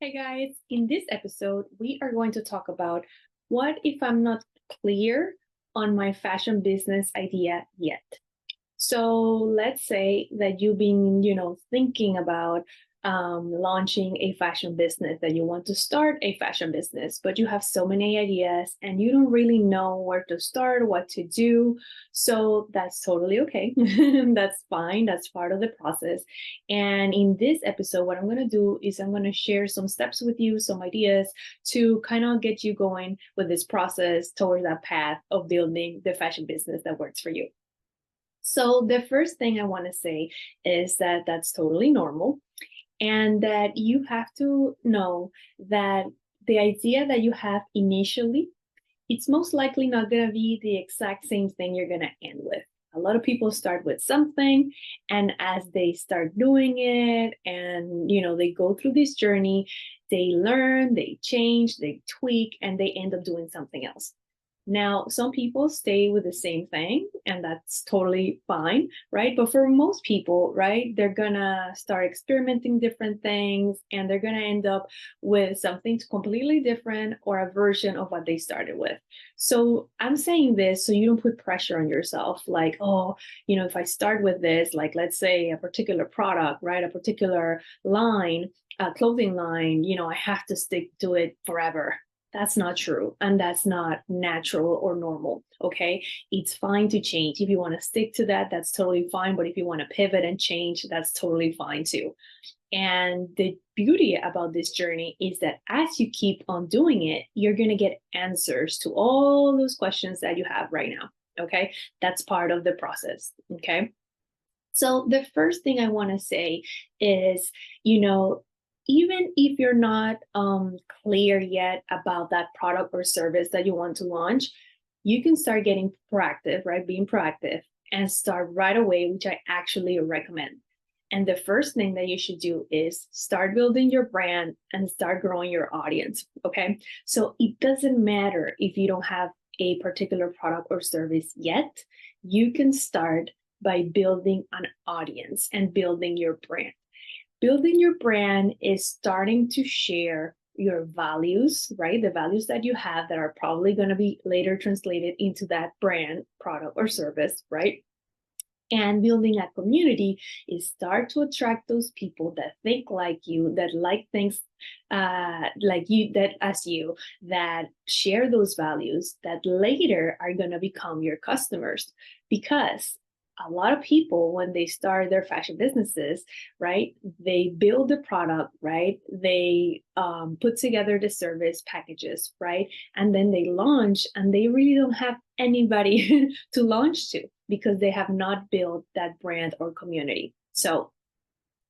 Hey guys, in this episode, we are going to talk about what if I'm not clear on my fashion business idea yet. So let's say that you've been, thinking about launching a fashion business, that you want to start a fashion business, but you have so many ideas and you don't really know where to start, what to do. So that's totally okay. That's fine. That's part of the process. And in this episode, what I'm going to do is I'm going to share some steps with you, some ideas to kind of get you going with this process towards that path of building the fashion business that works for you. So, the first thing I want to say is that that's totally normal, and that you have to know that the idea that you have initially, it's most likely not going to be the exact same thing you're going to end with. A lot of people start with something, and as they start doing it and they go through this journey, they learn, they change, they tweak, and they end up doing something else. Now, some people stay with the same thing, and that's totally fine, right? But for most people, right, they're gonna start experimenting different things and they're gonna end up with something completely different or a version of what they started with. So I'm saying this so you don't put pressure on yourself, like, oh, if I start with this, like, let's say a particular product, right, a particular line, a clothing line, I have to stick to it forever. That's not true. And that's not natural or normal. Okay. It's fine to change. If you want to stick to that, that's totally fine. But if you want to pivot and change, that's totally fine too. And the beauty about this journey is that as you keep on doing it, you're going to get answers to all those questions that you have right now. Okay. That's part of the process. Okay. So the first thing I want to say is, even if you're not clear yet about that product or service that you want to launch, you can start getting proactive, right? Being proactive and start right away, which I actually recommend. And the first thing that you should do is start building your brand and start growing your audience. Okay. So it doesn't matter if you don't have a particular product or service yet, you can start by building an audience and building your brand. Building your brand is starting to share your values, right? The values that you have that are probably going to be later translated into that brand, product, or service, right? And building a community is start to attract those people that think like you, that like things like you, that as you, that share those values, that later are going to become your customers. Because a lot of people, when they start their fashion businesses, right, they build the product, right, they put together the service packages, right, and then they launch and they really don't have anybody to launch to because they have not built that brand or community. So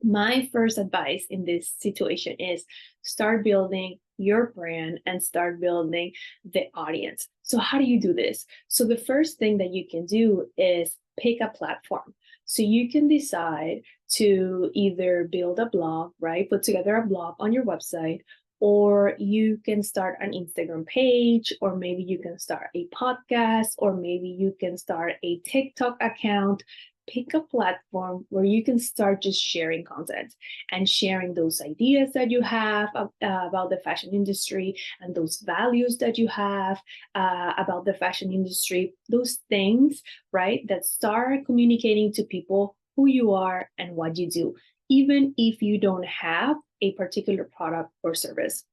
my first advice in this situation is start building your brand and start building the audience. So how do you do this? So the first thing that you can do is pick a platform. So you can decide to either build a blog, right? Put together a blog on your website, or you can start an Instagram page, or maybe you can start a podcast, or maybe you can start a TikTok account. Pick a platform where you can start just sharing content and sharing those ideas that you have about the fashion industry and those values that you have about the fashion industry, those things, right, that start communicating to people who you are and what you do, even if you don't have a particular product or service.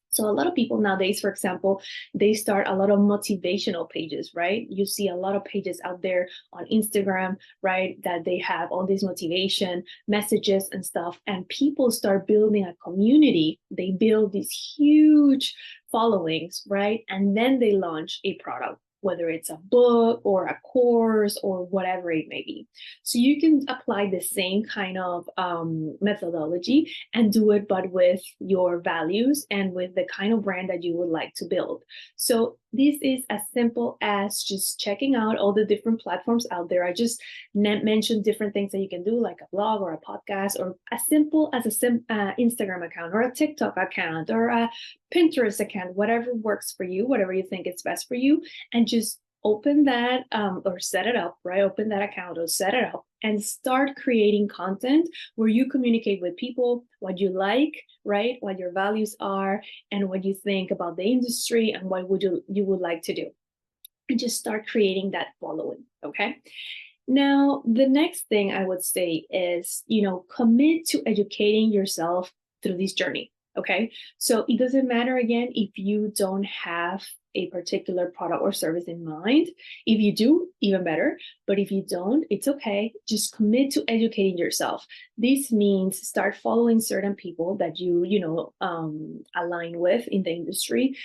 So a lot of people nowadays, for example, they start a lot of motivational pages, right? You see a lot of pages out there on Instagram, right, that they have all these motivation messages and stuff, and people start building a community. They build these huge followings, right? And then they launch a product, whether it's a book or a course or whatever it may be. So you can apply the same kind of methodology and do it, but with your values and with the kind of brand that you would like to build. So this is as simple as just checking out all the different platforms out there. I just mentioned different things that you can do, like a blog or a podcast, or as simple as Instagram account or a TikTok account or a Pinterest account, whatever works for you, whatever you think is best for you, and just open that or set it up, right? Open that account or set it up and start creating content where you communicate with people what you like, right? What your values are and what you think about the industry and what you would like to do. And just start creating that following, okay? Now, the next thing I would say is, commit to educating yourself through this journey. Okay. So it doesn't matter again if you don't have a particular product or service in mind. If you do, even better. But if you don't, it's okay. Just commit to educating yourself. This means start following certain people that you align with in the industry.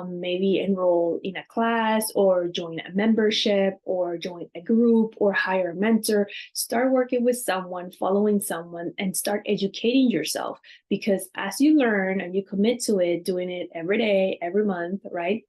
Maybe enroll in a class or join a membership or join a group or hire a mentor. Start working with someone, following someone, and start educating yourself. Because as you learn and you commit to it, doing it every day, every month, right?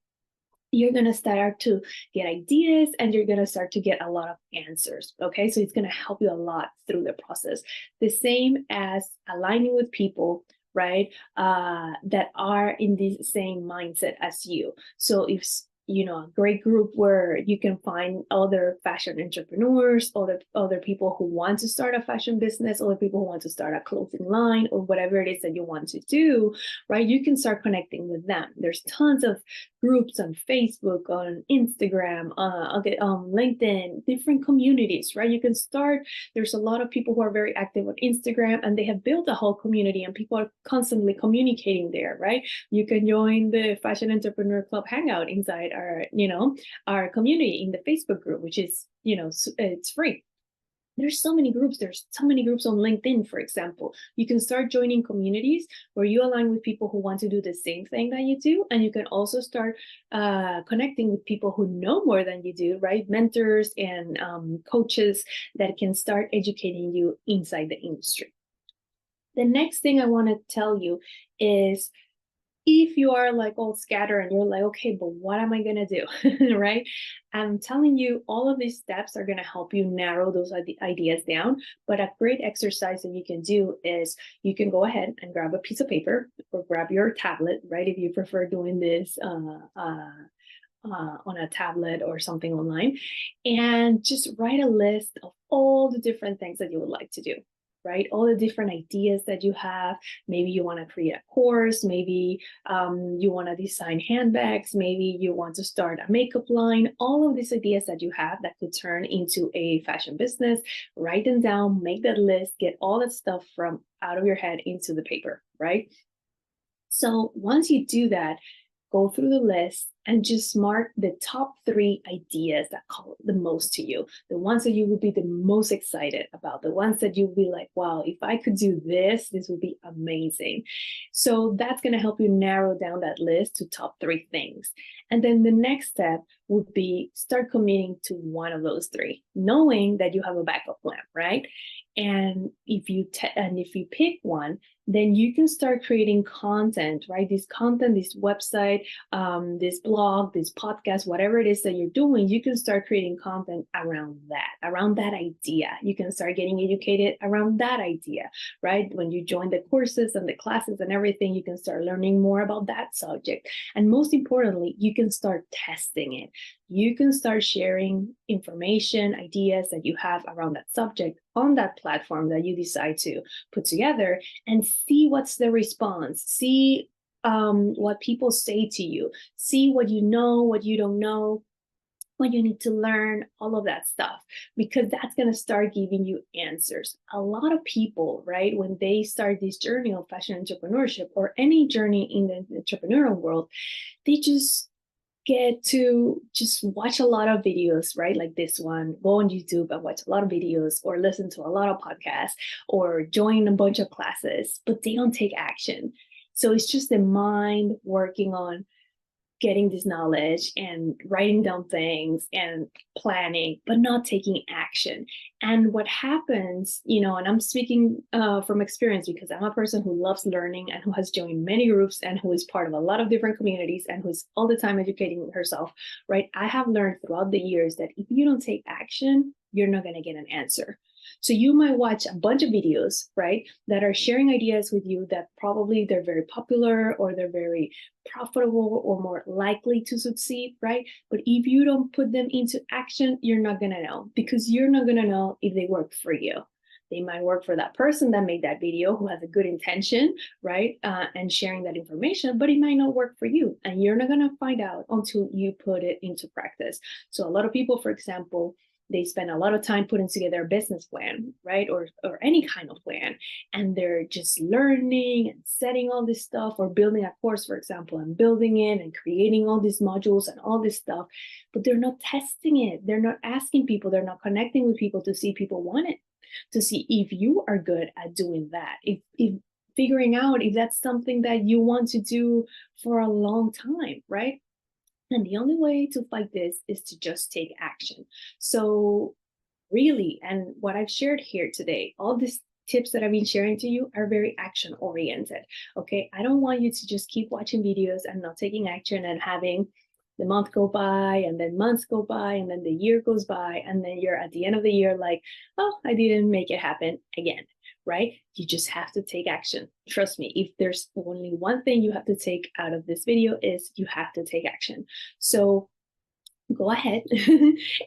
You're going to start to get ideas and you're going to start to get a lot of answers. Okay. So it's going to help you a lot through the process. The same as aligning with people, right? That are in this same mindset as you. So if a great group where you can find other fashion entrepreneurs, other people who want to start a fashion business, other people who want to start a clothing line or whatever it is that you want to do, right? You can start connecting with them. There's tons of groups on Facebook, on Instagram, on LinkedIn, different communities, right? You can start, there's a lot of people who are very active on Instagram and they have built a whole community and people are constantly communicating there, right? You can join the Fashion Entrepreneur Club Hangout inside our community in the Facebook group, which is, it's free. There's so many groups. There's so many groups on LinkedIn, for example. You can start joining communities where you align with people who want to do the same thing that you do. And you can also start connecting with people who know more than you do, right? Mentors and coaches that can start educating you inside the industry. The next thing I want to tell you is, if you are like all scattered and you're like, okay, but what am I going to do? Right? I'm telling you, all of these steps are going to help you narrow those ideas down. But a great exercise that you can do is you can go ahead and grab a piece of paper or grab your tablet, right? If you prefer doing this on a tablet or something online, and just write a list of all the different things that you would like to do. Right? All the different ideas that you have. Maybe you want to create a course. Maybe you want to design handbags. Maybe you want to start a makeup line. All of these ideas that you have that could turn into a fashion business, write them down, make that list, get all that stuff from out of your head into the paper, right? So once you do that, go through the list and just mark the top 3 ideas that call the most to you, the ones that you would be the most excited about, the ones that you'll be like, wow, if I could do this, this would be amazing. So that's going to help you narrow down that list to top 3 things. And then the next step would be start committing to one of those 3, knowing that you have a backup plan, right? And if you pick one, then you can start creating content, right? This content, this website, this blog, this podcast, whatever it is that you're doing, you can start creating content around that idea. You can start getting educated around that idea, right? When you join the courses and the classes and everything, you can start learning more about that subject. And most importantly, you can start testing it. You can start sharing information, ideas that you have around that subject on that platform that you decide to put together, and see what's the response. See what people say to you. See what you know, what you don't know, what you need to learn, all of that stuff, because that's going to start giving you answers. A lot of people, right, when they start this journey of fashion entrepreneurship or any journey in the entrepreneurial world, they just get to just watch a lot of videos, right? Like this one, go on YouTube and watch a lot of videos or listen to a lot of podcasts or join a bunch of classes, but they don't take action. So it's just the mind working on getting this knowledge and writing down things and planning, but not taking action. And what happens, and I'm speaking from experience because I'm a person who loves learning and who has joined many groups and who is part of a lot of different communities and who's all the time educating herself, right? I have learned throughout the years that if you don't take action, you're not going to get an answer. So you might watch a bunch of videos, right, that are sharing ideas with you that probably they're very popular or they're very profitable or more likely to succeed, right? But if you don't put them into action, you're not going to know, because you're not going to know if they work for you. They might work for that person that made that video who has a good intention, right? And sharing that information, but it might not work for you. And you're not going to find out until you put it into practice. So a lot of people, for example, they spend a lot of time putting together a business plan, right? Or any kind of plan. And they're just learning and setting all this stuff, or building a course, for example, and building it and creating all these modules and all this stuff. But they're not testing it. They're not asking people. They're not connecting with people to see if people want it, to see if you are good at doing that. If figuring out if that's something that you want to do for a long time, right? And the only way to fight this is to just take action. So really, and what I've shared here today, all these tips that I've been sharing to you are very action oriented. Okay. I don't want you to just keep watching videos and not taking action and having the month go by and then months go by and then the year goes by. And then you're at the end of the year like, oh, I didn't make it happen again. Right? You just have to take action. Trust me, if there's only one thing you have to take out of this video, is you have to take action. So go ahead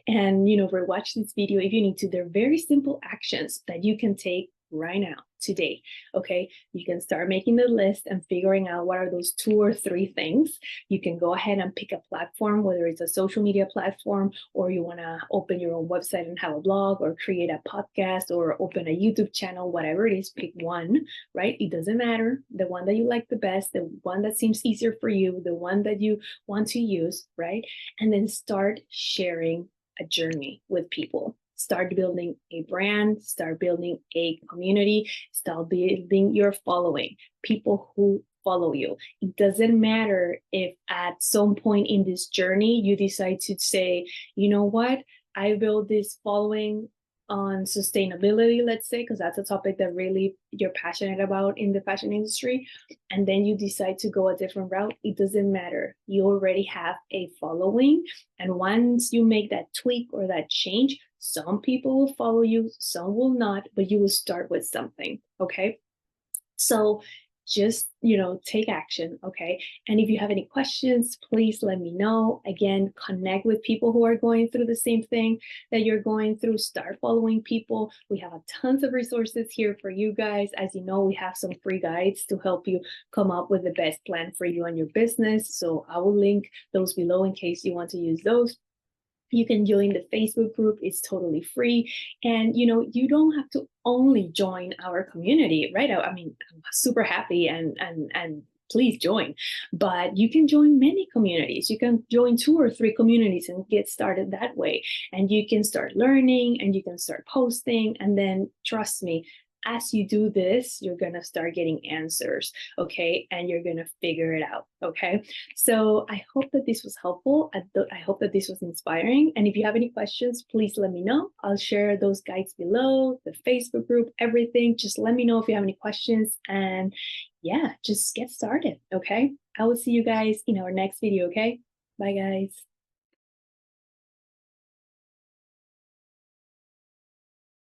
and rewatch this video if you need to. They're very simple actions that you can take right now, today. Okay, you can start making the list and figuring out what are those 2 or 3 things. You can go ahead and pick a platform, whether it's a social media platform, or you want to open your own website and have a blog, or create a podcast, or open a YouTube channel. Whatever it is, pick one, right? It doesn't matter. The one that you like the best, the one that seems easier for you, the one that you want to use, right? And then start sharing a journey with people. Start building a brand, start building a community, start building your following, people who follow you. It doesn't matter if at some point in this journey you decide to say, you know what, I built this following on sustainability, let's say, because that's a topic that really you're passionate about in the fashion industry, and then you decide to go a different route. It doesn't matter. You already have a following, and once you make that tweak or that change, some people will follow you, some will not, but you will start with something. Okay, so just take action. Okay, and if you have any questions, please let me know. Again, connect with people who are going through the same thing that you're going through. Start following people. We have tons of resources here for you guys. As you know, we have some free guides to help you come up with the best plan for you and your business, so I will link those below in case you want to use those. You can join the Facebook group. It's totally free. And, you don't have to only join our community, right? I mean, I'm super happy and please join, but you can join many communities. You can join 2 or 3 communities and get started that way. And you can start learning and you can start posting. And then trust me, as you do this, you're going to start getting answers, okay? And you're going to figure it out, okay? So I hope that this was helpful. I hope that this was inspiring. And if you have any questions, please let me know. I'll share those guides below, the Facebook group, everything. Just let me know if you have any questions. And yeah, just get started, okay? I will see you guys in our next video, okay? Bye, guys.